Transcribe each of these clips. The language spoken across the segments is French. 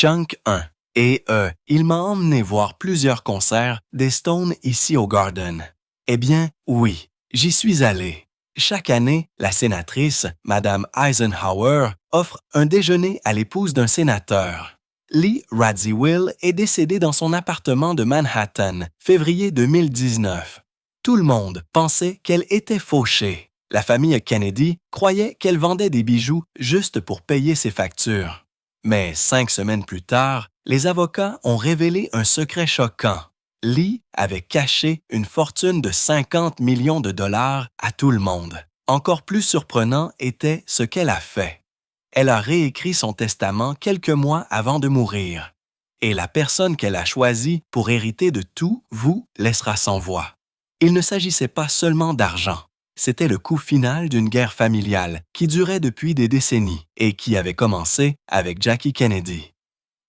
Chunk 1. Et il m'a emmené voir plusieurs concerts des Stones ici au Garden. Eh bien, oui, j'y suis allé. Chaque année, la sénatrice, Madame Eisenhower, offre un déjeuner à l'épouse d'un sénateur. Lee Radziwill est décédée dans son appartement de Manhattan, février 2019. Tout le monde pensait qu'elle était fauchée. La famille Kennedy croyait qu'elle vendait des bijoux juste pour payer ses factures. Mais 5 semaines plus tard, les avocats ont révélé un secret choquant. Lee avait caché une fortune de 50 millions de dollars à tout le monde. Encore plus surprenant était ce qu'elle a fait. Elle a réécrit son testament quelques mois avant de mourir. Et la personne qu'elle a choisie pour hériter de tout vous laissera sans voix. Il ne s'agissait pas seulement d'argent. C'était le coup final d'une guerre familiale qui durait depuis des décennies et qui avait commencé avec Jackie Kennedy.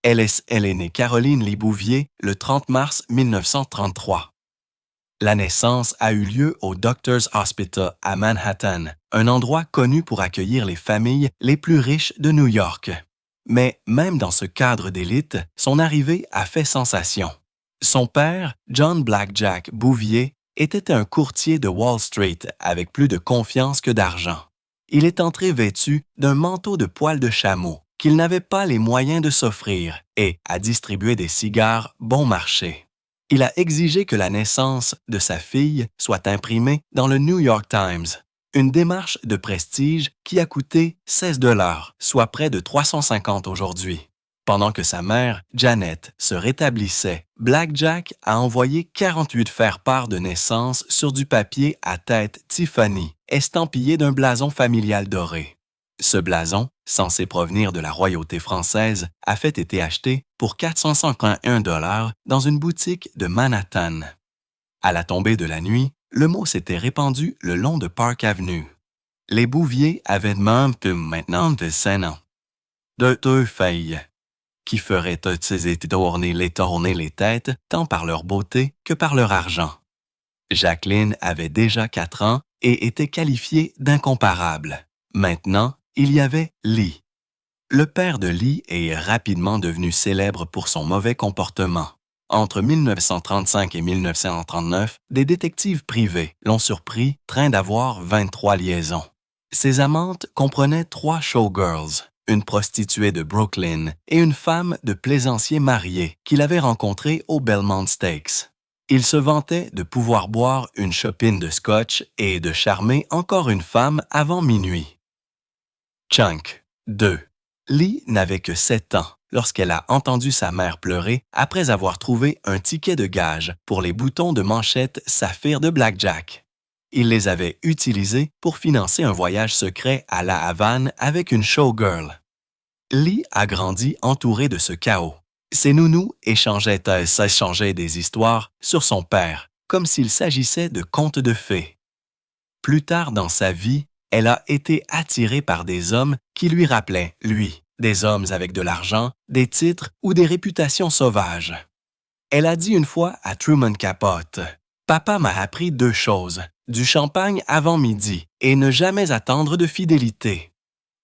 Elle est née Caroline Lee Bouvier le 30 mars 1933. La naissance a eu lieu au Doctors Hospital à Manhattan, un endroit connu pour accueillir les familles les plus riches de New York. Mais même dans ce cadre d'élite, son arrivée a fait sensation. Son père, John Blackjack Bouvier, était un courtier de Wall Street avec plus de confiance que d'argent. Il est entré vêtu d'un manteau de poil de chameau qu'il n'avait pas les moyens de s'offrir et a distribué des cigares bon marché. Il a exigé que la naissance de sa fille soit imprimée dans le New York Times, une démarche de prestige qui a coûté 16 $, soit près de 350 aujourd'hui. Pendant que sa mère, Janet, se rétablissait, Blackjack a envoyé 48 faire-part de naissance sur du papier à tête Tiffany, estampillé d'un blason familial doré. Ce blason, censé provenir de la royauté française, a fait été acheté pour 451 $ dans une boutique de Manhattan. À la tombée de la nuit, le mot s'était répandu le long de Park Avenue. Les Bouvier avaient même maintenant de 5 ans. Deux filles qui feraient toutes ces tourner les têtes tant par leur beauté que par leur argent. Jacqueline avait déjà 4 ans et était qualifiée d'incomparable. Maintenant, il y avait Lee. Le père de Lee est rapidement devenu célèbre pour son mauvais comportement. Entre 1935 et 1939, des détectives privés l'ont surpris train d'avoir 23 liaisons. Ses amantes comprenaient 3 showgirls, une prostituée de Brooklyn et une femme de plaisancier marié qu'il avait rencontrée au Belmont Stakes. Il se vantait de pouvoir boire une chopine de scotch et de charmer encore une femme avant minuit. Chunk 2. Lee n'avait que 7 ans lorsqu'elle a entendu sa mère pleurer après avoir trouvé un ticket de gage pour les boutons de manchette saphir de Blackjack. Il les avait utilisés pour financer un voyage secret à La Havane avec une showgirl. Lee a grandi entouré de ce chaos. Ses nounous s'échangeaient des histoires sur son père, comme s'il s'agissait de contes de fées. Plus tard dans sa vie, elle a été attirée par des hommes qui lui rappelaient, lui, des hommes avec de l'argent, des titres ou des réputations sauvages. Elle a dit une fois à Truman Capote, « Papa m'a appris 2 choses, du champagne avant midi et ne jamais attendre de fidélité. »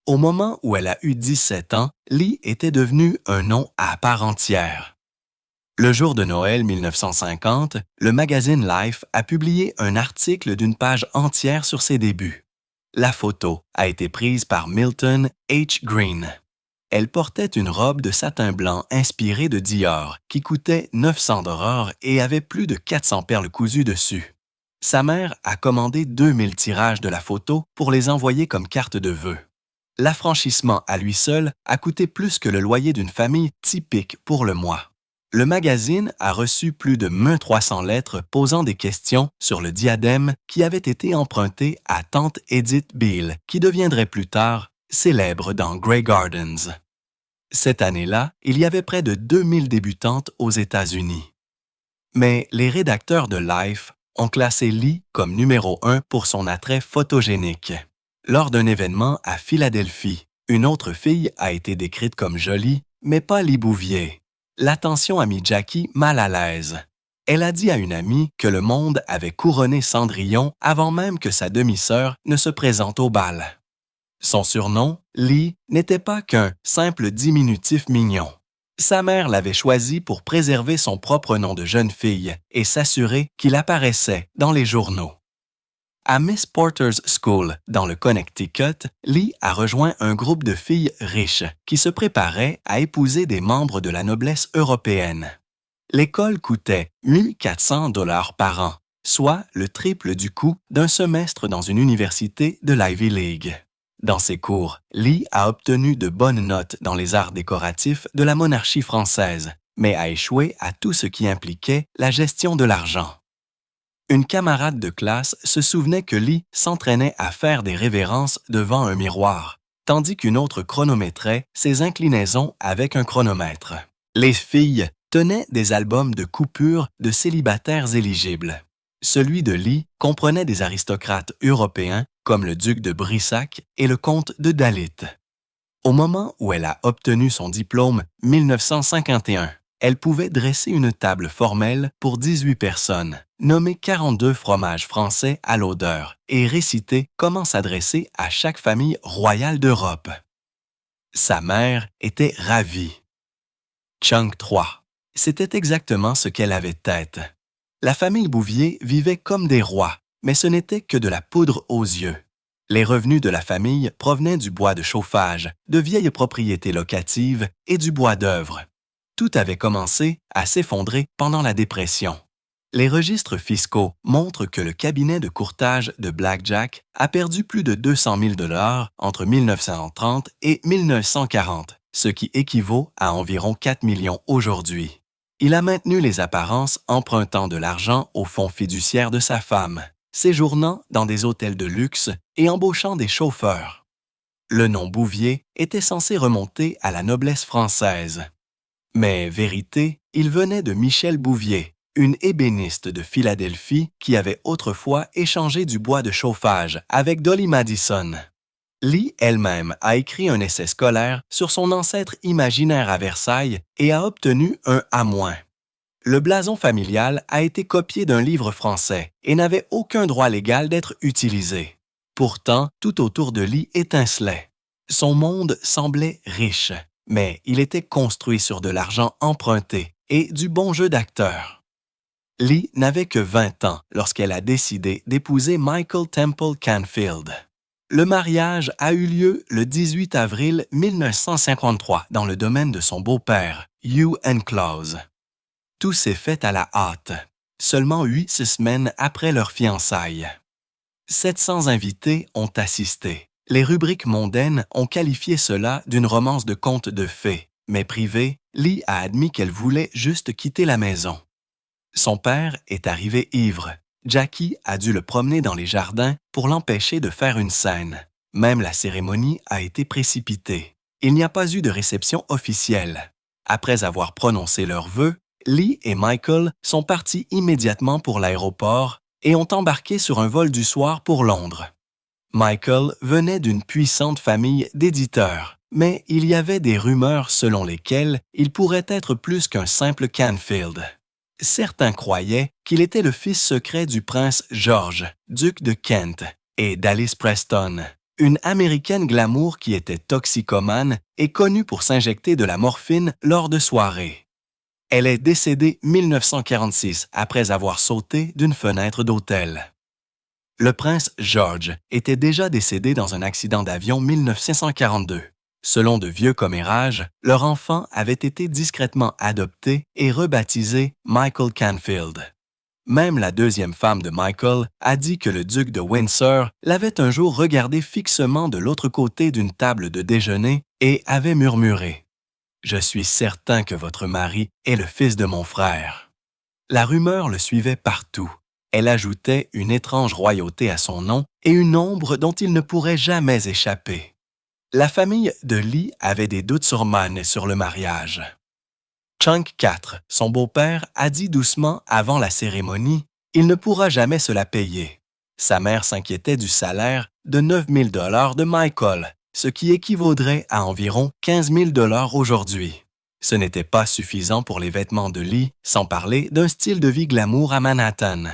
Au moment où elle a eu 17 ans, Lee était devenu un nom à part entière. Le jour de Noël 1950, le magazine Life a publié un article d'une page entière sur ses débuts. La photo a été prise par Milton H. Green. Elle portait une robe de satin blanc inspirée de Dior qui coûtait 900 $ et avait plus de 400 perles cousues dessus. Sa mère a commandé 2000 tirages de la photo pour les envoyer comme carte de vœux. L'affranchissement à lui seul a coûté plus que le loyer d'une famille typique pour le mois. Le magazine a reçu plus de 1300 lettres posant des questions sur le diadème qui avait été emprunté à tante Edith Beale, qui deviendrait plus tard célèbre dans Grey Gardens. Cette année-là, il y avait près de 2000 débutantes aux États-Unis. Mais les rédacteurs de Life ont classé Lee comme numéro 1 pour son attrait photogénique. Lors d'un événement à Philadelphie, une autre fille a été décrite comme jolie, mais pas Lee Bouvier. L'attention a mis Jackie mal à l'aise. Elle a dit à une amie que le monde avait couronné Cendrillon avant même que sa demi-sœur ne se présente au bal. Son surnom, Lee, n'était pas qu'un simple diminutif mignon. Sa mère l'avait choisi pour préserver son propre nom de jeune fille et s'assurer qu'il apparaissait dans les journaux. À Miss Porter's School, dans le Connecticut, Lee a rejoint un groupe de filles riches qui se préparaient à épouser des membres de la noblesse européenne. L'école coûtait 1 400 $ par an, soit le triple du coût d'un semestre dans une université de l'Ivy League. Dans ses cours, Lee a obtenu de bonnes notes dans les arts décoratifs de la monarchie française, mais a échoué à tout ce qui impliquait la gestion de l'argent. Une camarade de classe se souvenait que Lee s'entraînait à faire des révérences devant un miroir, tandis qu'une autre chronométrait ses inclinaisons avec un chronomètre. Les filles tenaient des albums de coupures de célibataires éligibles. Celui de Lee comprenait des aristocrates européens comme le duc de Brissac et le comte de Dalit. Au moment où elle a obtenu son diplôme 1951, elle pouvait dresser une table formelle pour 18 personnes, nommer 42 fromages français à l'odeur et réciter comment s'adresser à chaque famille royale d'Europe. Sa mère était ravie. Chunk 3. C'était exactement ce qu'elle avait tête. La famille Bouvier vivait comme des rois, mais ce n'était que de la poudre aux yeux. Les revenus de la famille provenaient du bois de chauffage, de vieilles propriétés locatives et du bois d'œuvre. Tout avait commencé à s'effondrer pendant la dépression. Les registres fiscaux montrent que le cabinet de courtage de Blackjack a perdu plus de 200 000 $ entre 1930 et 1940, ce qui équivaut à environ 4 millions aujourd'hui. Il a maintenu les apparences empruntant de l'argent au fonds fiduciaire de sa femme, séjournant dans des hôtels de luxe et embauchant des chauffeurs. Le nom Bouvier était censé remonter à la noblesse française. Mais vérité, il venait de Michel Bouvier, une ébéniste de Philadelphie qui avait autrefois échangé du bois de chauffage avec Dolly Madison. Lee elle-même a écrit un essai scolaire sur son ancêtre imaginaire à Versailles et a obtenu un A-. Le blason familial a été copié d'un livre français et n'avait aucun droit légal d'être utilisé. Pourtant, tout autour de Lee étincelait. Son monde semblait riche, mais il était construit sur de l'argent emprunté et du bon jeu d'acteur. Lee n'avait que 20 ans lorsqu'elle a décidé d'épouser Michael Temple Canfield. Le mariage a eu lieu le 18 avril 1953 dans le domaine de son beau-père, Hugh Enclose. Tout s'est fait à la hâte, seulement 8 semaines après leur fiançailles. 700 invités ont assisté. Les rubriques mondaines ont qualifié cela d'une romance de conte de fées, mais privée, Lee a admis qu'elle voulait juste quitter la maison. Son père est arrivé ivre. Jackie a dû le promener dans les jardins pour l'empêcher de faire une scène. Même la cérémonie a été précipitée. Il n'y a pas eu de réception officielle. Après avoir prononcé leurs vœux, Lee et Michael sont partis immédiatement pour l'aéroport et ont embarqué sur un vol du soir pour Londres. Michael venait d'une puissante famille d'éditeurs, mais il y avait des rumeurs selon lesquelles il pourrait être plus qu'un simple Canfield. Certains croyaient qu'il était le fils secret du prince George, duc de Kent, et d'Alice Preston, une Américaine glamour qui était toxicomane et connue pour s'injecter de la morphine lors de soirées. Elle est décédée 1946 après avoir sauté d'une fenêtre d'hôtel. Le prince George était déjà décédé dans un accident d'avion 1942. Selon de vieux commérages, leur enfant avait été discrètement adopté et rebaptisé Michael Canfield. Même la deuxième femme de Michael a dit que le duc de Windsor l'avait un jour regardé fixement de l'autre côté d'une table de déjeuner et avait murmuré « Je suis certain que votre mari est le fils de mon frère. » La rumeur le suivait partout. Elle ajoutait une étrange royauté à son nom et une ombre dont il ne pourrait jamais échapper. La famille de Lee avait des doutes sur Mann et sur le mariage. Chunk 4, son beau-père, a dit doucement avant la cérémonie « Il ne pourra jamais se la payer ». Sa mère s'inquiétait du salaire de 9 000 $ de Michael, ce qui équivaudrait à environ 15 000 $ aujourd'hui. Ce n'était pas suffisant pour les vêtements de Lee, sans parler d'un style de vie glamour à Manhattan.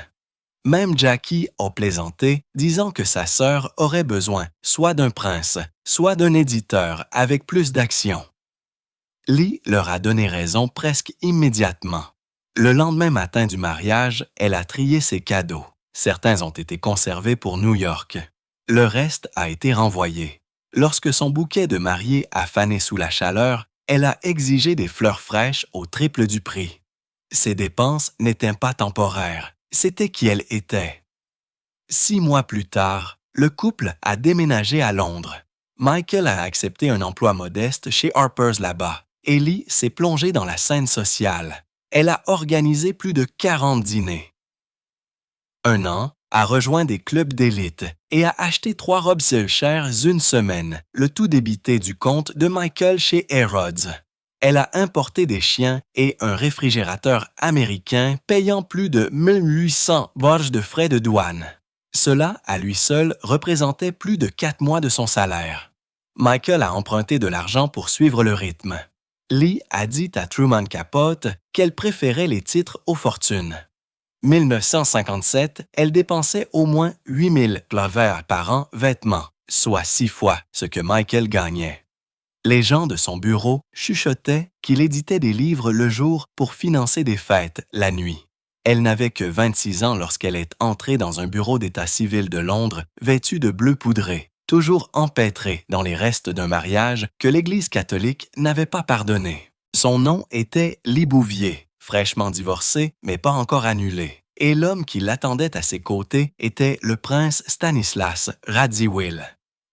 Même Jackie a plaisanté, disant que sa sœur aurait besoin soit d'un prince, soit d'un éditeur avec plus d'action. Lee leur a donné raison presque immédiatement. Le lendemain matin du mariage, elle a trié ses cadeaux. Certains ont été conservés pour New York. Le reste a été renvoyé. Lorsque son bouquet de mariée a fané sous la chaleur, elle a exigé des fleurs fraîches au triple du prix. Ces dépenses n'étaient pas temporaires, c'était qui elle était. 6 mois plus tard, le couple a déménagé à Londres. Michael a accepté un emploi modeste chez Harper's là-bas. Et Lee s'est plongée dans la scène sociale. Elle a organisé plus de 40 dîners. Un an, a rejoint des clubs d'élite et a acheté 3 robes chères une semaine, le tout débité du compte de Michael chez Harrods. Elle a importé des chiens et un réfrigérateur américain payant plus de 1800 $ de frais de douane. Cela, à lui seul, représentait plus de 4 mois de son salaire. Michael a emprunté de l'argent pour suivre le rythme. Lee a dit à Truman Capote qu'elle préférait les titres aux fortunes. 1957, elle dépensait au moins 8000 $ par an vêtements, soit 6 fois ce que Michael gagnait. Les gens de son bureau chuchotaient qu'il éditait des livres le jour pour financer des fêtes la nuit. Elle n'avait que 26 ans lorsqu'elle est entrée dans un bureau d'état civil de Londres vêtue de bleu poudré, toujours empêtrée dans les restes d'un mariage que l'Église catholique n'avait pas pardonné. Son nom était Lee Bouvier, fraîchement divorcé mais pas encore annulé, et l'homme qui l'attendait à ses côtés était le prince Stanislas Radziwiłł.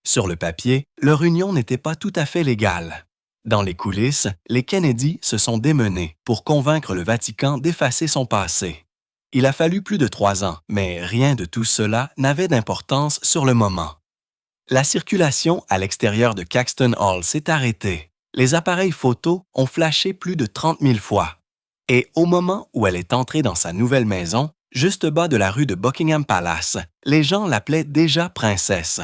Sur le papier, leur union n'était pas tout à fait légale. Dans les coulisses, les Kennedy se sont démenés pour convaincre le Vatican d'effacer son passé. Il a fallu plus de 3 ans, mais rien de tout cela n'avait d'importance sur le moment. La circulation à l'extérieur de Caxton Hall s'est arrêtée. Les appareils photo ont flashé plus de 30 000 fois. Et au moment où elle est entrée dans sa nouvelle maison, juste bas de la rue de Buckingham Palace, les gens l'appelaient déjà princesse.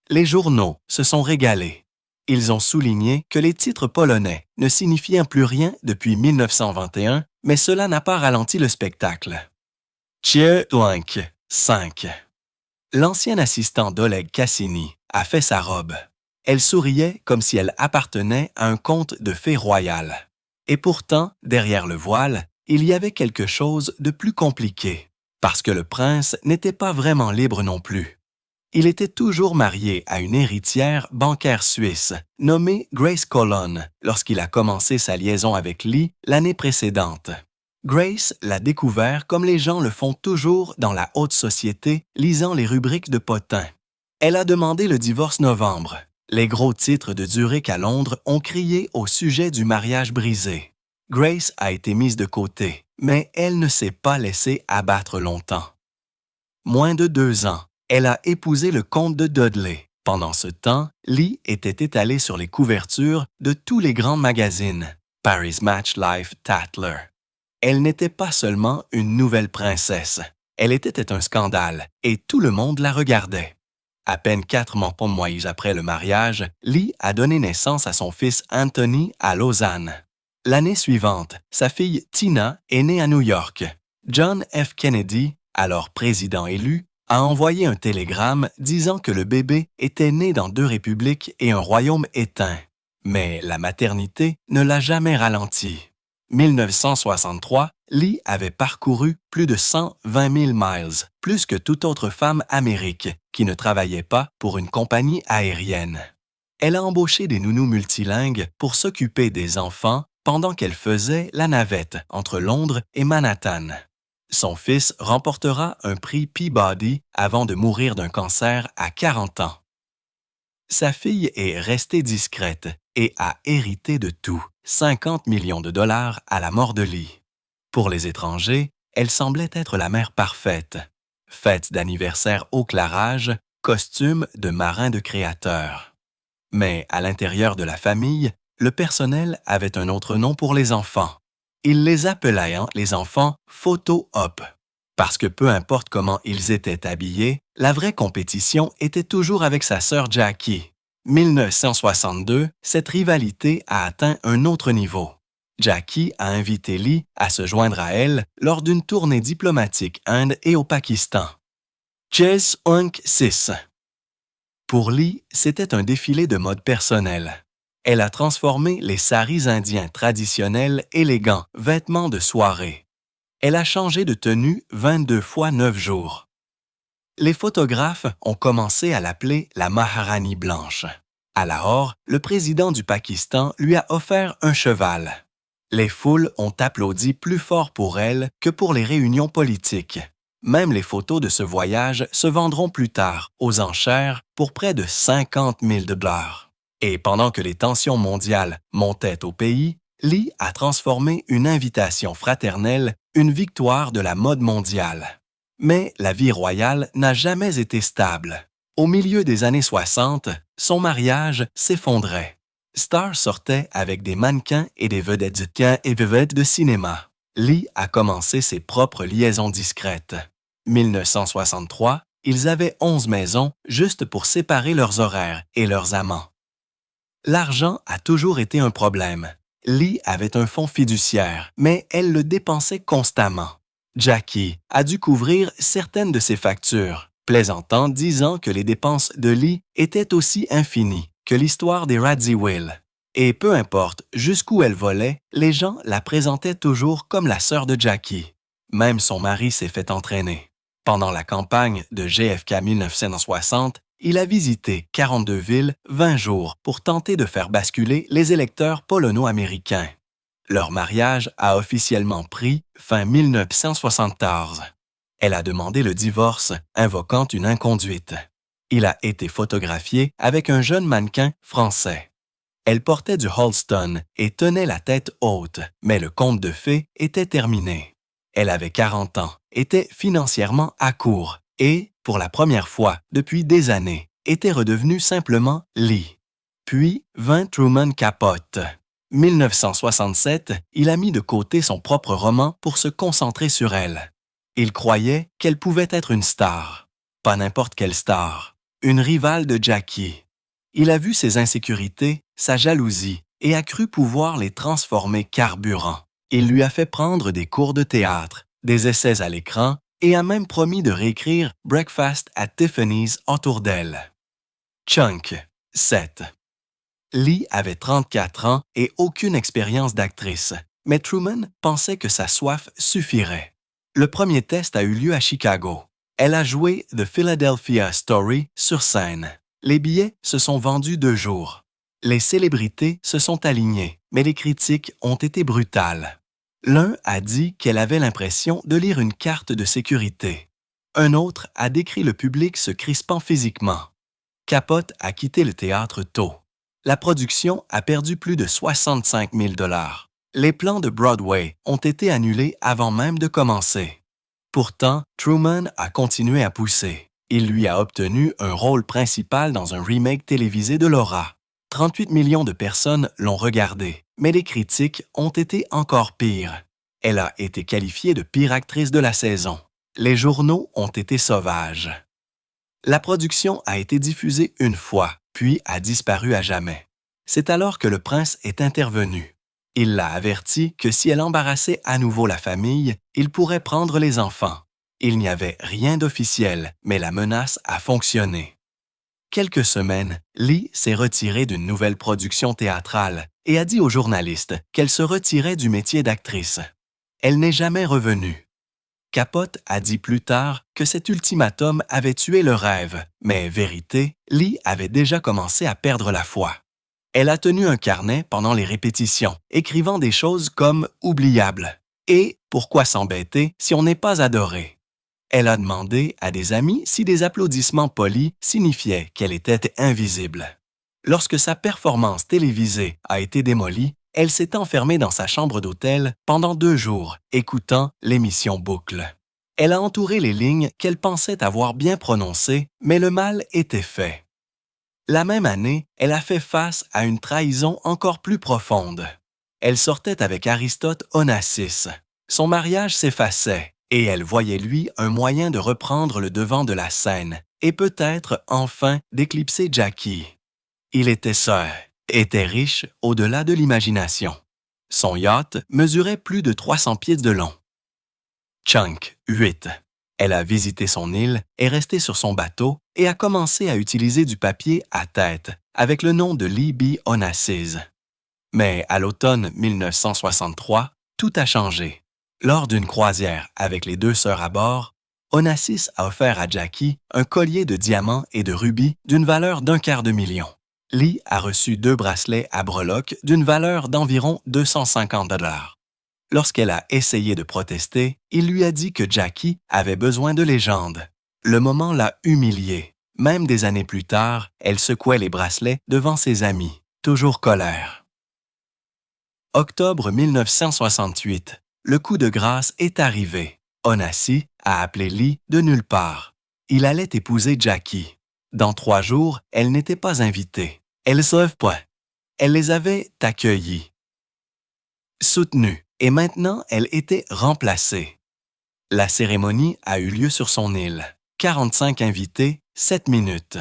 Les journaux se sont régalés. Ils ont souligné que les titres polonais ne signifiaient plus rien depuis 1921, mais cela n'a pas ralenti le spectacle. Cielęć 5. L'ancien assistant d'Oleg Cassini a fait sa robe. Elle souriait comme si elle appartenait à un conte de fées royales. Et pourtant, derrière le voile, il y avait quelque chose de plus compliqué, parce que le prince n'était pas vraiment libre non plus. Il était toujours marié à une héritière bancaire suisse, nommée Grace Colon, lorsqu'il a commencé sa liaison avec Lee l'année précédente. Grace l'a découvert comme les gens le font toujours dans la haute société, lisant les rubriques de potins. Elle a demandé le divorce novembre. Les gros titres de Zurich à Londres ont crié au sujet du mariage brisé. Grace a été mise de côté, mais elle ne s'est pas laissée abattre longtemps. Moins de 2 ans, elle a épousé le comte de Dudley. Pendant ce temps, Lee était étalée sur les couvertures de tous les grands magazines, Paris Match, Life, Tatler. Elle n'était pas seulement une nouvelle princesse, elle était un scandale et tout le monde la regardait. À peine 4 mois après le mariage, Lee a donné naissance à son fils Anthony à Lausanne. L'année suivante, sa fille Tina est née à New York. John F. Kennedy, alors président élu, a envoyé un télégramme disant que le bébé était né dans 2 républiques et un royaume éteint. Mais la maternité ne l'a jamais ralenti. 1963, Lee avait parcouru plus de 120 000 miles, plus que toute autre femme américaine qui ne travaillait pas pour une compagnie aérienne. Elle a embauché des nounous multilingues pour s'occuper des enfants pendant qu'elle faisait la navette entre Londres et Manhattan. Son fils remportera un prix Peabody avant de mourir d'un cancer à 40 ans. Sa fille est restée discrète et a hérité de tout, 50 millions de dollars à la mort de Lee. Pour les étrangers, elle semblait être la mère parfaite. Fête d'anniversaire au clarage, costume de marin de créateur. Mais à l'intérieur de la famille, le personnel avait un autre nom pour les enfants. Il les appelait les enfants photo-op. Parce que peu importe comment ils étaient habillés, la vraie compétition était toujours avec sa sœur Jackie. 1962, cette rivalité a atteint un autre niveau. Jackie a invité Lee à se joindre à elle lors d'une tournée diplomatique Inde et au Pakistan. Cielęć 6. Pour Lee, c'était un défilé de mode personnel. Elle a transformé les saris indiens traditionnels élégants vêtements de soirée. Elle a changé de tenue 22 fois 9 jours. Les photographes ont commencé à l'appeler la Maharani blanche. À Lahore, le président du Pakistan lui a offert un cheval. Les foules ont applaudi plus fort pour elle que pour les réunions politiques. Même les photos de ce voyage se vendront plus tard aux enchères pour près de 50 000 $. Et pendant que les tensions mondiales montaient au pays, Lee a transformé une invitation fraternelle une victoire de la mode mondiale. Mais la vie royale n'a jamais été stable. Au milieu des années 60, son mariage s'effondrait. Starr sortait avec des mannequins et des vedettes de cinéma. Lee a commencé ses propres liaisons discrètes. 1963, ils avaient 11 maisons juste pour séparer leurs horaires et leurs amants. L'argent a toujours été un problème. Lee avait un fonds fiduciaire, mais elle le dépensait constamment. Jackie a dû couvrir certaines de ses factures, plaisantant disant que les dépenses de Lee étaient aussi infinies que l'histoire des Radziwill. Et peu importe jusqu'où elle volait, les gens la présentaient toujours comme la sœur de Jackie. Même son mari s'est fait entraîner. Pendant la campagne de JFK 1960, il a visité 42 villes 20 jours pour tenter de faire basculer les électeurs polono-américains. Leur mariage a officiellement pris fin 1974. Elle a demandé le divorce, invoquant une inconduite. Il a été photographié avec un jeune mannequin français. Elle portait du Halston et tenait la tête haute, mais le conte de fées était terminé. Elle avait 40 ans, était financièrement à court et, pour la première fois depuis des années, était redevenue simplement Lee. Puis vint Truman Capote. 1967, il a mis de côté son propre roman pour se concentrer sur elle. Il croyait qu'elle pouvait être une star. Pas n'importe quelle star. Une rivale de Jackie. Il a vu ses insécurités, sa jalousie, et a cru pouvoir les transformer carburant. Il lui a fait prendre des cours de théâtre, des essais à l'écran, et a même promis de réécrire Breakfast at Tiffany's autour d'elle. Chunk, 7. Lee avait 34 ans et aucune expérience d'actrice, mais Truman pensait que sa soif suffirait. Le premier test a eu lieu à Chicago. Elle a joué The Philadelphia Story sur scène. Les billets se sont vendus 2 jours. Les célébrités se sont alignées, mais les critiques ont été brutales. L'un a dit qu'elle avait l'impression de lire une carte de sécurité. Un autre a décrit le public se crispant physiquement. Capote a quitté le théâtre tôt. La production a perdu plus de 65 000 $. Les plans de Broadway ont été annulés avant même de commencer. Pourtant, Truman a continué à pousser. Il lui a obtenu un rôle principal dans un remake télévisé de Laura. 38 millions de personnes l'ont regardé, mais les critiques ont été encore pires. Elle a été qualifiée de pire actrice de la saison. Les journaux ont été sauvages. La production a été diffusée une fois, puis a disparu à jamais. C'est alors que le prince est intervenu. Il l'a averti que si elle embarrassait à nouveau la famille, il pourrait prendre les enfants. Il n'y avait rien d'officiel, mais la menace a fonctionné. Quelques semaines, Lee s'est retirée d'une nouvelle production théâtrale et a dit aux journalistes qu'elle se retirait du métier d'actrice. Elle n'est jamais revenue. Capote a dit plus tard que cet ultimatum avait tué le rêve, mais vérité, Lee avait déjà commencé à perdre la foi. Elle a tenu un carnet pendant les répétitions, écrivant des choses comme « oubliable » et « pourquoi s'embêter si on n'est pas adoré ». Elle a demandé à des amis si des applaudissements polis signifiaient qu'elle était invisible. Lorsque sa performance télévisée a été démolie, elle s'est enfermée dans sa chambre d'hôtel pendant 2 jours, écoutant l'émission boucle. Elle a entouré les lignes qu'elle pensait avoir bien prononcées, mais le mal était fait. La même année, elle a fait face à une trahison encore plus profonde. Elle sortait avec Aristote Onassis. Son mariage s'effaçait et elle voyait lui un moyen de reprendre le devant de la scène et peut-être enfin d'éclipser Jackie. Il était seul, était riche au-delà de l'imagination. Son yacht mesurait plus de 300 pieds de long. Chunk, 8. Elle a visité son île, est restée sur son bateau et a commencé à utiliser du papier à tête avec le nom de Lee B. Onassis. Mais à l'automne 1963, tout a changé. Lors d'une croisière avec les deux sœurs à bord, Onassis a offert à Jackie un collier de diamants et de rubis d'une valeur d'1/4 million. Lee a reçu 2 bracelets à breloques d'une valeur d'environ 250 $. Lorsqu'elle a essayé de protester, il lui a dit que Jackie avait besoin de légende. Le moment l'a humiliée. Même des années plus tard, elle secouait les bracelets devant ses amis, toujours colère. Octobre 1968, le coup de grâce est arrivé. Onassis a appelé Lee de nulle part. Il allait épouser Jackie. Dans 3 jours, elle n'était pas invitée. Elle sauve pas. Elle les avait accueillis, soutenus, et maintenant elle était remplacée. La cérémonie a eu lieu sur son île. 45 invités, 7 minutes.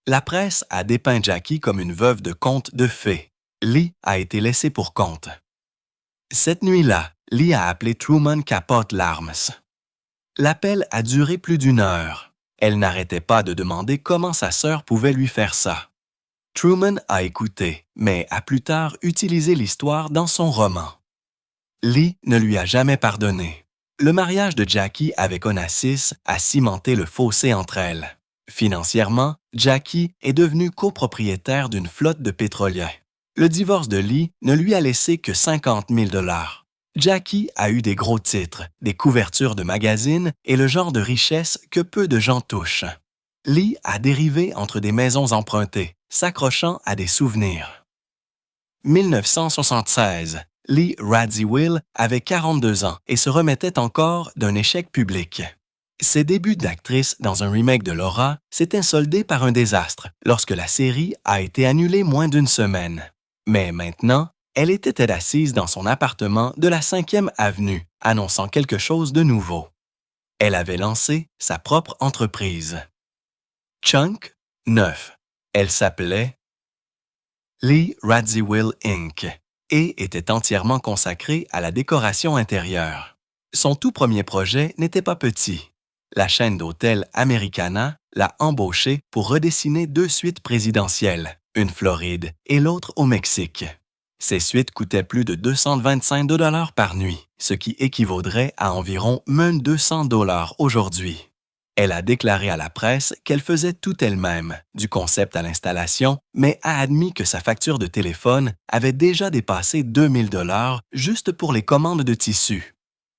La presse a dépeint Jackie comme une veuve de conte de fées. Lee a été laissé pour compte. Cette nuit-là, Lee a appelé Truman Capote Larmes. L'appel a duré plus d'1 heure. Elle n'arrêtait pas de demander comment sa sœur pouvait lui faire ça. Truman a écouté, mais a plus tard utilisé l'histoire dans son roman. Lee ne lui a jamais pardonné. Le mariage de Jackie avec Onassis a cimenté le fossé entre elles. Financièrement, Jackie est devenue copropriétaire d'une flotte de pétroliers. Le divorce de Lee ne lui a laissé que 50 000 $. Jackie a eu des gros titres, des couvertures de magazines et le genre de richesse que peu de gens touchent. Lee a dérivé entre des maisons empruntées, s'accrochant à des souvenirs. 1976, Lee Radziwill avait 42 ans et se remettait encore d'un échec public. Ses débuts d'actrice dans un remake de Laura s'étaient soldés par un désastre lorsque la série a été annulée moins d'1 semaine. Mais maintenant, elle était assise dans son appartement de la 5e avenue, annonçant quelque chose de nouveau. Elle avait lancé sa propre entreprise. Chunk 9. Elle s'appelait Lee Radziwill Inc. et était entièrement consacrée à la décoration intérieure. Son tout premier projet n'était pas petit. La chaîne d'hôtels Americana l'a embauché pour redessiner 2 suites présidentielles, une Floride et l'autre au Mexique. Ces suites coûtaient plus de 225 $ par nuit, ce qui équivaudrait à environ 1200 $ aujourd'hui. Elle a déclaré à la presse qu'elle faisait tout elle-même, du concept à l'installation, mais a admis que sa facture de téléphone avait déjà dépassé 2000 $ juste pour les commandes de tissus.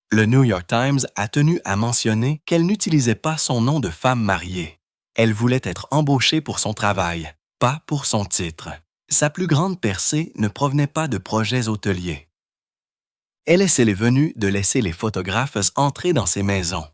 Le New York Times a tenu à mentionner qu'elle n'utilisait pas son nom de femme mariée. Elle voulait être embauchée pour son travail, pas pour son titre. Sa plus grande percée ne provenait pas de projets hôteliers. Elle essaie les venues de laisser les photographes entrer dans ses maisons.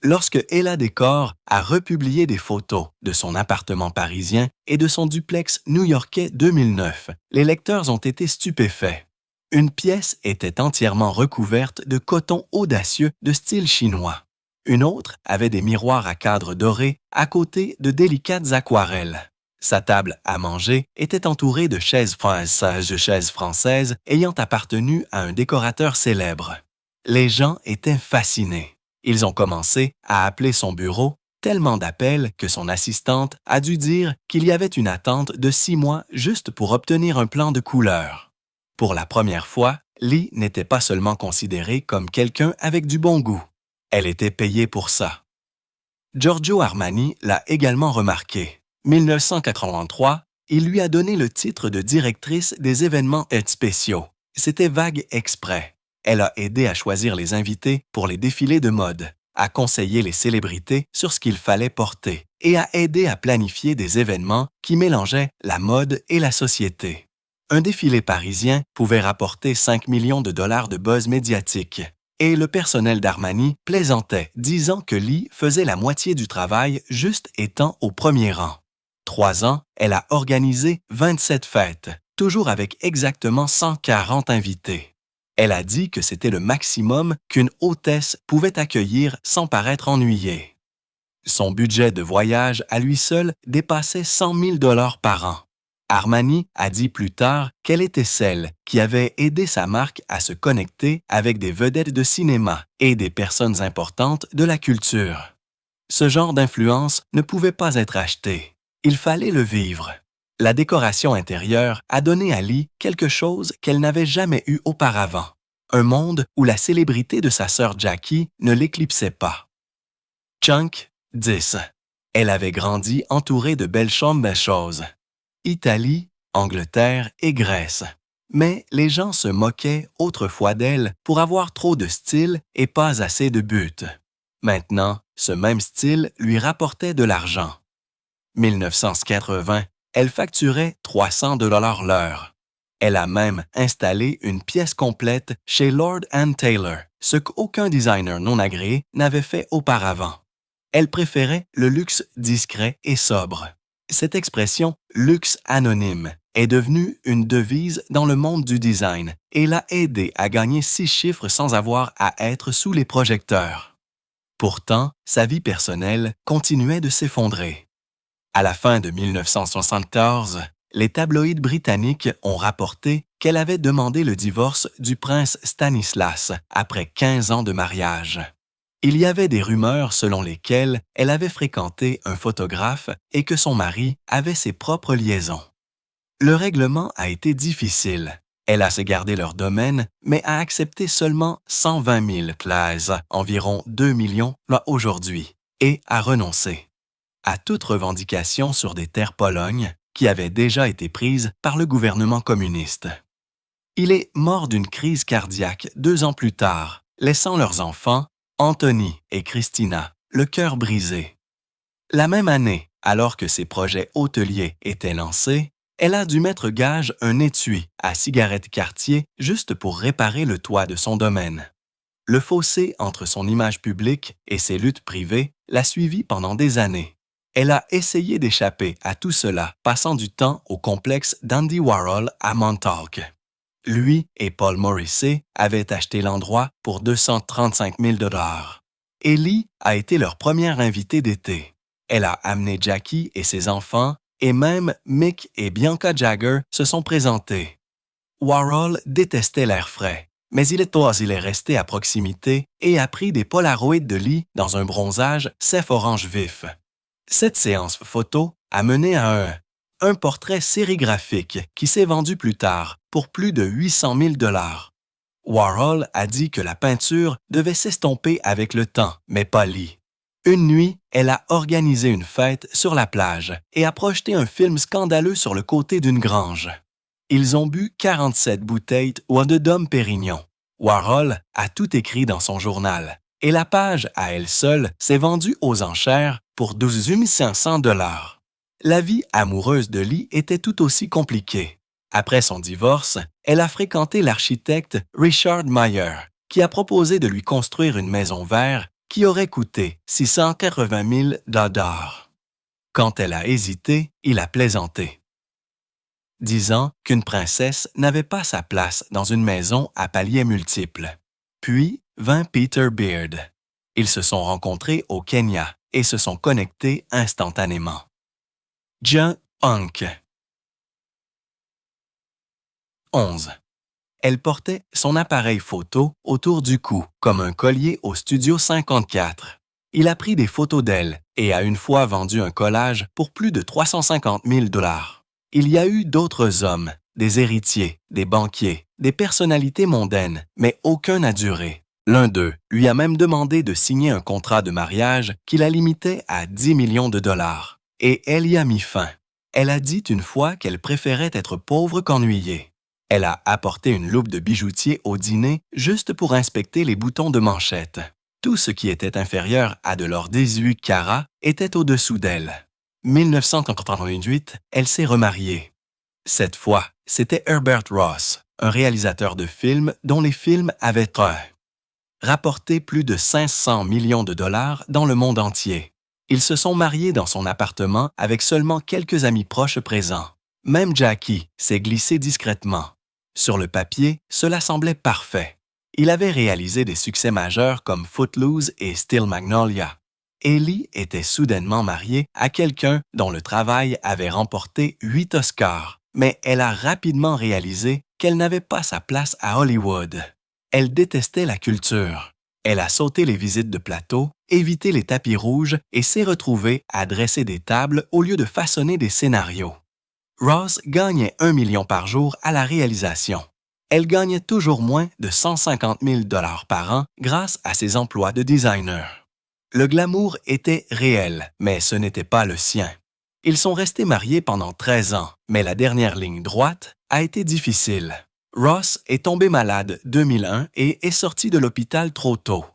Lorsque Ella Décor a republié des photos de son appartement parisien et de son duplex new-yorkais 2009, les lecteurs ont été stupéfaits. Une pièce était entièrement recouverte de coton audacieux de style chinois. Une autre avait des miroirs à cadres dorés à côté de délicates aquarelles. Sa table à manger était entourée de chaises françaises ayant appartenu à un décorateur célèbre. Les gens étaient fascinés. Ils ont commencé à appeler son bureau, tellement d'appels que son assistante a dû dire qu'il y avait une attente de 6 mois juste pour obtenir un plan de couleur. Pour la première fois, Lee n'était pas seulement considérée comme quelqu'un avec du bon goût. Elle était payée pour ça. Giorgio Armani l'a également remarqué. 1983, il lui a donné le titre de directrice des événements spéciaux. C'était vague exprès. Elle a aidé à choisir les invités pour les défilés de mode, a conseillé les célébrités sur ce qu'il fallait porter et a aidé à planifier des événements qui mélangeaient la mode et la société. Un défilé parisien pouvait rapporter 5 millions de $ de buzz médiatique. Et le personnel d'Armani plaisantait, disant que Lee faisait la moitié du travail juste étant au premier rang. 3 ans, elle a organisé 27 fêtes, toujours avec exactement 140 invités. Elle a dit que c'était le maximum qu'une hôtesse pouvait accueillir sans paraître ennuyée. Son budget de voyage à lui seul dépassait 100 000 $ par an. Armani a dit plus tard qu'elle était celle qui avait aidé sa marque à se connecter avec des vedettes de cinéma et des personnes importantes de la culture. Ce genre d'influence ne pouvait pas être acheté. Il fallait le vivre. La décoration intérieure a donné à Lee quelque chose qu'elle n'avait jamais eu auparavant. Un monde où la célébrité de sa sœur Jackie ne l'éclipsait pas. Chunk, 10. Elle avait grandi entourée de belles choses. Italie, Angleterre et Grèce. Mais les gens se moquaient autrefois d'elle pour avoir trop de style et pas assez de but. Maintenant, ce même style lui rapportait de l'argent. 1980, elle facturait 300 $ l'heure. Elle a même installé une pièce complète chez Lord & Taylor, ce qu'aucun designer non agréé n'avait fait auparavant. Elle préférait le luxe discret et sobre. Cette expression « luxe anonyme » est devenue une devise dans le monde du design et l'a aidé à gagner 6 chiffres sans avoir à être sous les projecteurs. Pourtant, sa vie personnelle continuait de s'effondrer. À la fin de 1974, les tabloïds britanniques ont rapporté qu'elle avait demandé le divorce du prince Stanislas après 15 ans de mariage. Il y avait des rumeurs selon lesquelles elle avait fréquenté un photographe et que son mari avait ses propres liaisons. Le règlement a été difficile. Elle a se gardé leur domaine, mais a accepté seulement 120 000 places, environ 2 millions aujourd'hui, et a renoncé à toute revendication sur des terres Pologne qui avaient déjà été prises par le gouvernement communiste. Il est mort d'une crise cardiaque 2 ans plus tard, laissant leurs enfants, Anthony et Christina, le cœur brisé. La même année, alors que ses projets hôteliers étaient lancés, elle a dû mettre gage un étui à cigarettes Cartier juste pour réparer le toit de son domaine. Le fossé entre son image publique et ses luttes privées l'a suivie pendant des années. Elle a essayé d'échapper à tout cela, passant du temps au complexe d'Andy Warhol à Montauk. Lui et Paul Morrissey avaient acheté l'endroit pour 235 000 $. Et Lee a été leur première invitée d'été. Elle a amené Jackie et ses enfants, et même Mick et Bianca Jagger se sont présentés. Warhol détestait l'air frais, mais il est resté à proximité et a pris des polaroids de Lee dans un bronzage cèfe orange vif. Cette séance photo a mené à un portrait sérigraphique qui s'est vendu plus tard pour plus de 800 000 $. Warhol a dit que la peinture devait s'estomper avec le temps, mais pas Lee. Une nuit, elle a organisé une fête sur la plage et a projeté un film scandaleux sur le côté d'une grange. Ils ont bu 47 bouteilles de Dom Pérignon. Warhol a tout écrit dans son journal et la page, à elle seule, s'est vendue aux enchères pour 12 500 $. La vie amoureuse de Lee était tout aussi compliquée. Après son divorce, elle a fréquenté l'architecte Richard Meyer, qui a proposé de lui construire une maison verte qui aurait coûté 680 000 $. Quand elle a hésité, il a plaisanté, disant qu'une princesse n'avait pas sa place dans une maison à paliers multiples. Puis vint Peter Beard. Ils se sont rencontrés au Kenya et se sont connectés instantanément. John Hunk. 11. Elle portait son appareil photo autour du cou, comme un collier au Studio 54. Il a pris des photos d'elle et a une fois vendu un collage pour plus de 350 000 $. Il y a eu d'autres hommes, des héritiers, des banquiers, des personnalités mondaines, mais aucun n'a duré. L'un d'eux lui a même demandé de signer un contrat de mariage qui la limitait à 10 millions de $. Et elle y a mis fin. Elle a dit une fois qu'elle préférait être pauvre qu'ennuyée. Elle a apporté une loupe de bijoutier au dîner juste pour inspecter les boutons de manchette. Tout ce qui était inférieur à de l'or 18 carats était au-dessous d'elle. 1988, elle s'est remariée. Cette fois, c'était Herbert Ross, un réalisateur de films dont les films avaient rapporté plus de 500 millions de $ dans le monde entier. Ils se sont mariés dans son appartement avec seulement quelques amis proches présents. Même Jackie s'est glissé discrètement. Sur le papier, cela semblait parfait. Il avait réalisé des succès majeurs comme Footloose et Steel Magnolia. et Lee était soudainement mariée à quelqu'un dont le travail avait remporté 8 Oscars, mais elle a rapidement réalisé qu'elle n'avait pas sa place à Hollywood. Elle détestait la culture. Elle a sauté les visites de plateau, évité les tapis rouges et s'est retrouvée à dresser des tables au lieu de façonner des scénarios. Ross gagnait 1 million par jour à la réalisation. Elle gagnait toujours moins de 150 000 $ par an grâce à ses emplois de designer. Le glamour était réel, mais ce n'était pas le sien. Ils sont restés mariés pendant 13 ans, mais la dernière ligne droite a été difficile. Ross est tombé malade 2001 et est sorti de l'hôpital trop tôt.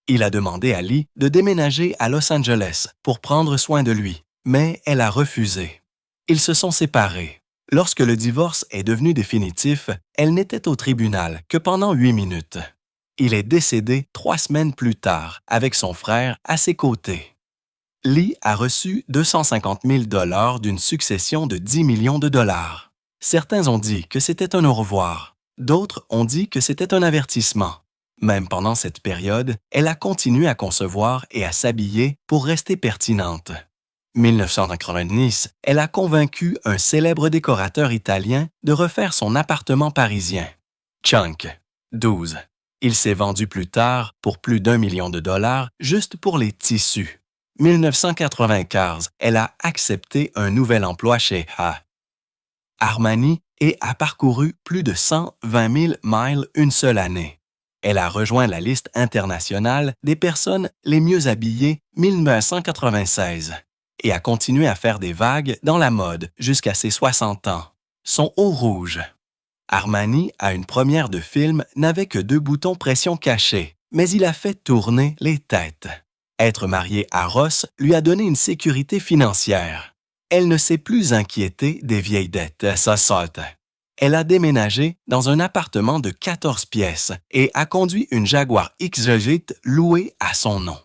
Il a demandé à Lee de déménager à Los Angeles pour prendre soin de lui, mais elle a refusé. Ils se sont séparés. Lorsque le divorce est devenu définitif, elle n'était au tribunal que pendant 8 minutes. Il est décédé 3 semaines plus tard, avec son frère à ses côtés. Lee a reçu 250 000 $ d'une succession de 10 millions de dollars. Certains ont dit que c'était un au revoir. D'autres ont dit que c'était un avertissement. Même pendant cette période, elle a continué à concevoir et à s'habiller pour rester pertinente. 1990, elle a convaincu un célèbre décorateur italien de refaire son appartement parisien. Chunk, 12. Il s'est vendu plus tard pour plus d'1 million de dollars juste pour les tissus. 1995, elle a accepté un nouvel emploi chez Armani et a parcouru plus de 120 000 miles une seule année. Elle a rejoint la liste internationale des personnes les mieux habillées 1996 et a continué à faire des vagues dans la mode jusqu'à ses 60 ans. Son haut rouge. Armani, à une première de film, n'avait que 2 boutons pression cachés, mais il a fait tourner les têtes. Être mariée à Ross lui a donné une sécurité financière. Elle ne s'est plus inquiétée des vieilles dettes, ça saute. Elle a déménagé dans un appartement de 14 pièces et a conduit une Jaguar XJ louée à son nom.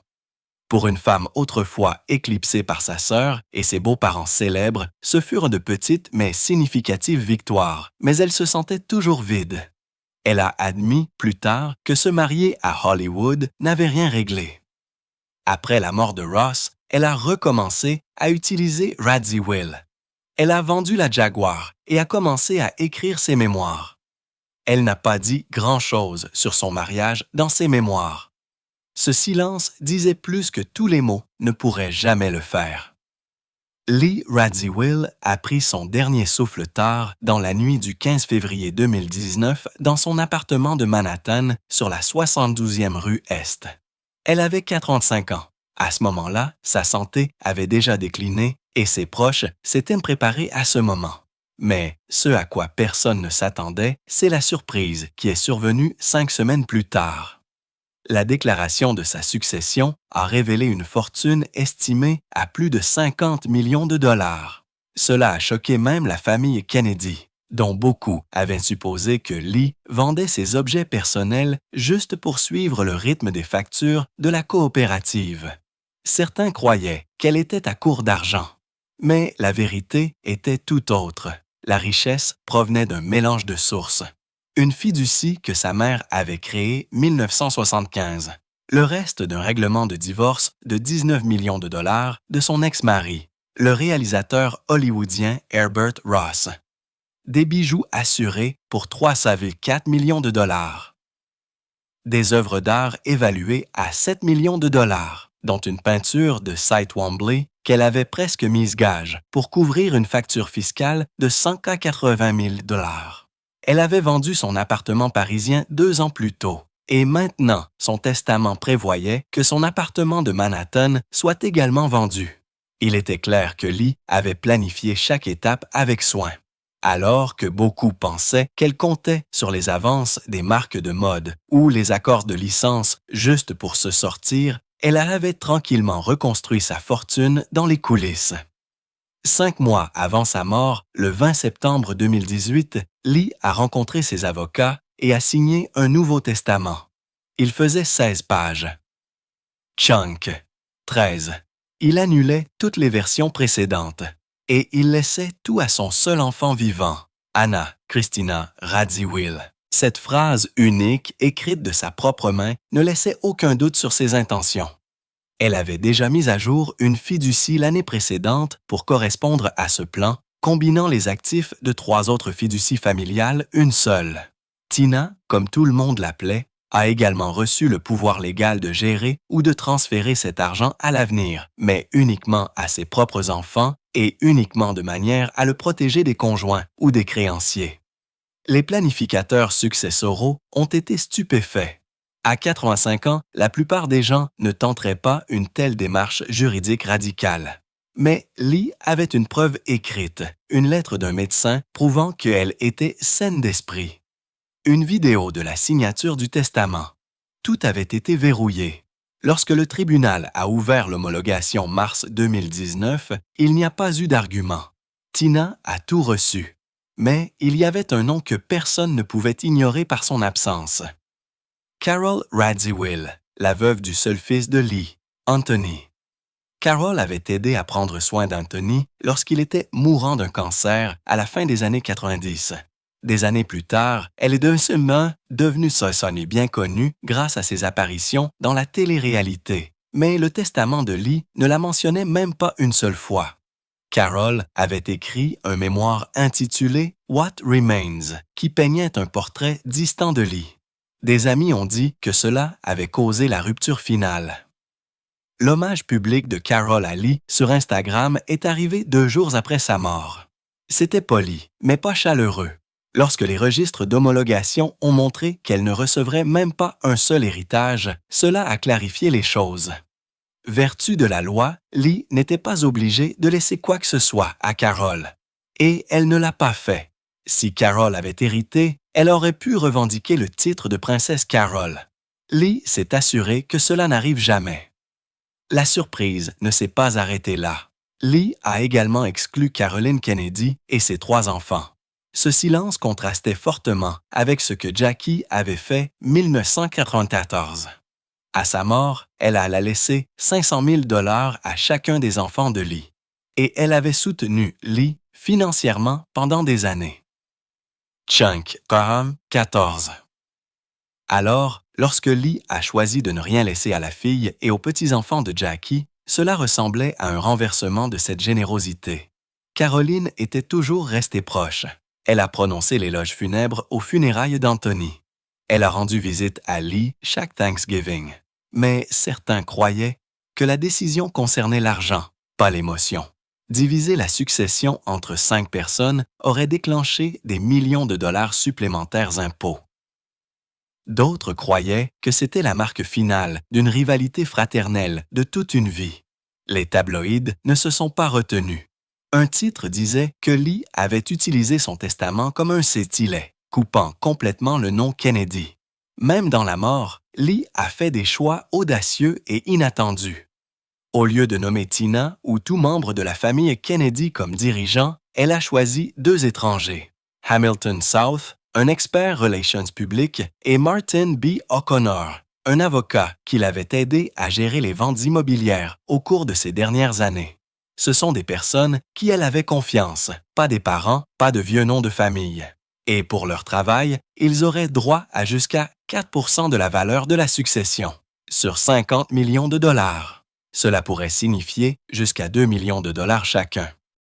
Pour une femme autrefois éclipsée par sa sœur et ses beaux-parents célèbres, ce furent de petites mais significatives victoires, mais elle se sentait toujours vide. Elle a admis plus tard que se marier à Hollywood n'avait rien réglé. Après la mort de Ross, elle a recommencé à utiliser Radziwill. Elle a vendu la Jaguar et a commencé à écrire ses mémoires. Elle n'a pas dit grand-chose sur son mariage dans ses mémoires. Ce silence disait plus que tous les mots ne pourraient jamais le faire. Lee Radziwill a pris son dernier souffle tard dans la nuit du 15 février 2019 dans son appartement de Manhattan sur la 72e rue Est. Elle avait 45 ans. À ce moment-là, sa santé avait déjà décliné et ses proches s'étaient préparés à ce moment. Mais ce à quoi personne ne s'attendait, c'est la surprise qui est survenue 5 semaines plus tard. La déclaration de sa succession a révélé une fortune estimée à plus de 50 millions de dollars. Cela a choqué même la famille Kennedy, dont beaucoup avaient supposé que Lee vendait ses objets personnels juste pour suivre le rythme des factures de la coopérative. Certains croyaient qu'elle était à court d'argent. Mais la vérité était tout autre. La richesse provenait d'un mélange de sources. Une fiducie que sa mère avait créée en 1975. Le reste d'un règlement de divorce de 19 millions de dollars de son ex-mari, le réalisateur hollywoodien Herbert Ross. Des bijoux assurés pour 3,4 millions de dollars. Des œuvres d'art évaluées à 7 millions de dollars, dont une peinture de Cy Twombly qu'elle avait presque mise gage pour couvrir une facture fiscale de 180 000 dollars. Elle avait vendu son appartement parisien 2 ans plus tôt, et maintenant, son testament prévoyait que son appartement de Manhattan soit également vendu. Il était clair que Lee avait planifié chaque étape avec soin, alors que beaucoup pensaient qu'elle comptait sur les avances des marques de mode ou les accords de licence juste pour se sortir. Elle avait tranquillement reconstruit sa fortune dans les coulisses. 5 mois avant sa mort, le 20 septembre 2018, Lee a rencontré ses avocats et a signé un nouveau testament. Il faisait 16 pages. Chunk, 13. Il annulait toutes les versions précédentes et il laissait tout à son seul enfant vivant, Anna Christina Radziwill. Cette phrase unique, écrite de sa propre main, ne laissait aucun doute sur ses intentions. Elle avait déjà mis à jour une fiducie l'année précédente pour correspondre à ce plan, combinant les actifs de 3 autres fiducies familiales, une seule. Tina, comme tout le monde l'appelait, a également reçu le pouvoir légal de gérer ou de transférer cet argent à l'avenir, mais uniquement à ses propres enfants et uniquement de manière à le protéger des conjoints ou des créanciers. Les planificateurs successoraux ont été stupéfaits. À 85 ans, la plupart des gens ne tenteraient pas une telle démarche juridique radicale. Mais Lee avait une preuve écrite, une lettre d'un médecin prouvant qu'elle était saine d'esprit. Une vidéo de la signature du testament. Tout avait été verrouillé. Lorsque le tribunal a ouvert l'homologation mars 2019, il n'y a pas eu d'argument. Tina a tout reçu. Mais il y avait un nom que personne ne pouvait ignorer par son absence. Carol Radziwill, la veuve du seul fils de Lee, Anthony. Carol avait aidé à prendre soin d'Anthony lorsqu'il était mourant d'un cancer à la fin des années 90. Des années plus tard, elle est seulement devenue Sonny bien connue grâce à ses apparitions dans la télé-réalité. Mais le testament de Lee ne la mentionnait même pas une seule fois. Carol avait écrit un mémoire intitulé « What Remains » qui peignait un portrait distant de Lee. Des amis ont dit que cela avait causé la rupture finale. L'hommage public de Carol à Lee sur Instagram est arrivé 2 jours après sa mort. C'était poli, mais pas chaleureux. Lorsque les registres d'homologation ont montré qu'elle ne recevrait même pas un seul héritage, cela a clarifié les choses. Vertu de la loi, Lee n'était pas obligée de laisser quoi que ce soit à Carol. Et elle ne l'a pas fait. Si Carol avait hérité, elle aurait pu revendiquer le titre de princesse Carol. Lee s'est assuré que cela n'arrive jamais. La surprise ne s'est pas arrêtée là. Lee a également exclu Caroline Kennedy et ses 3 enfants. Ce silence contrastait fortement avec ce que Jackie avait fait en 1994. À sa mort, elle alla laisser 500 000 $ à chacun des enfants de Lee. Et elle avait soutenu Lee financièrement pendant des années. Chunk Graham, 14. Alors, lorsque Lee a choisi de ne rien laisser à la fille et aux petits-enfants de Jackie, cela ressemblait à un renversement de cette générosité. Caroline était toujours restée proche. Elle a prononcé l'éloge funèbre aux funérailles d'Anthony. Elle a rendu visite à Lee chaque Thanksgiving. Mais certains croyaient que la décision concernait l'argent, pas l'émotion. Diviser la succession entre 5 personnes aurait déclenché des millions de dollars supplémentaires impôts. D'autres croyaient que c'était la marque finale d'une rivalité fraternelle de toute une vie. Les tabloïds ne se sont pas retenus. Un titre disait que Lee avait utilisé son testament comme un cétilet, coupant complètement le nom Kennedy. Même dans la mort, Lee a fait des choix audacieux et inattendus. Au lieu de nommer Tina ou tout membre de la famille Kennedy comme dirigeant, elle a choisi 2 étrangers, Hamilton South, un expert relations publiques, et Martin B. O'Connor, un avocat qui l'avait aidé à gérer les ventes immobilières au cours de ces dernières années. Ce sont des personnes qui elle avait confiance, pas des parents, pas de vieux noms de famille. Et pour leur travail, ils auraient droit à jusqu'à 4% de la valeur de la succession, sur 50 millions de dollars. Cela pourrait signifier jusqu'à 2 millions de dollars chacun.